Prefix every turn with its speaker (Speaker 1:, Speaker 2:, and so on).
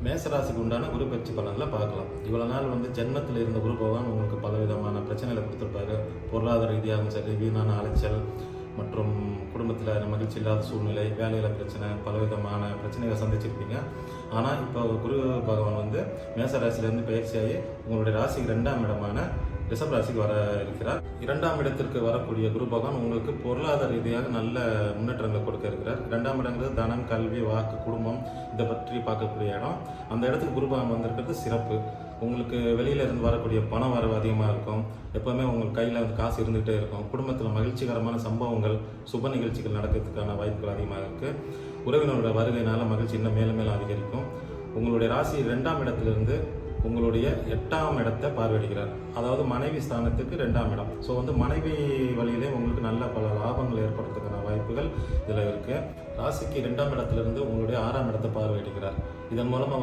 Speaker 1: மேசராசிக்கு உண்டான குரு பயிற்சி பலன்களை பார்க்கலாம். இவ்வளோ நாள் ஜென்மத்தில் இருந்த குரு பகவான் உங்களுக்கு பலவிதமான பிரச்சனைகளை கொடுத்துருப்பாரு. பொருளாதார ரீதியாகவும் சரி, வீணான அலைச்சல் மற்றும் குடும்பத்தில் மகிழ்ச்சி இல்லாத சூழ்நிலை, வேலையில் பிரச்சனை, பலவிதமான பிரச்சனைகளை சந்திச்சிருப்பீங்க. ஆனால் இப்போ குரு பகவான் மேசராசிலேருந்து பயிற்சியாகி உங்களுடைய ராசிக்கு 2ஆம் இடமான ரிஷப ராசிக்கு வர இருக்கிறார். 2ஆம் இடத்திற்கு வரக்கூடிய குரு பகவான் உங்களுக்கு பொருளாதார ரீதியாக நல்ல முன்னேற்றங்களை கொடுக்க இருக்கிறார். 2ஆம் இடங்கிறது தனம், கல்வி, வாக்கு, குடும்பம், இதை பற்றி பார்க்கக்கூடிய இடம். அந்த இடத்துக்கு குரு பகவான் வந்திருக்கிறது சிறப்பு. உங்களுக்கு வெளியில இருந்து வரக்கூடிய பண வரவு அதிகமாக இருக்கும். எப்பவுமே உங்களுக்கு கையில் காசு இருந்துகிட்டே இருக்கும். குடும்பத்தில் மகிழ்ச்சிகரமான சம்பவங்கள், சுப நிகழ்ச்சிகள் நடக்கிறதுக்கான வாய்ப்புகள் அதிகமாக இருக்கு. உறவினரோட வருகையினால மகிழ்ச்சி இன்னும் மேலும் மேலும் அதிகரிக்கும். உங்களுடைய ராசி 2ஆம் இடத்திலிருந்து உங்களுடைய 8ஆம் இடத்தை பார்வையிடுகிறார். அதாவது மனைவி ஸ்தானத்துக்கு 2ஆம் இடம். ஸோ மனைவி வழியிலே உங்களுக்கு நல்ல பல லாபங்கள் ஏற்படுறதுக்கான வாய்ப்புகள் இதில் இருக்கு. ராசிக்கு 2ஆம் இடத்திலிருந்து உங்களுடைய 6ஆம் இடத்தை பார்வையிடுகிறார். இதன் மூலமாக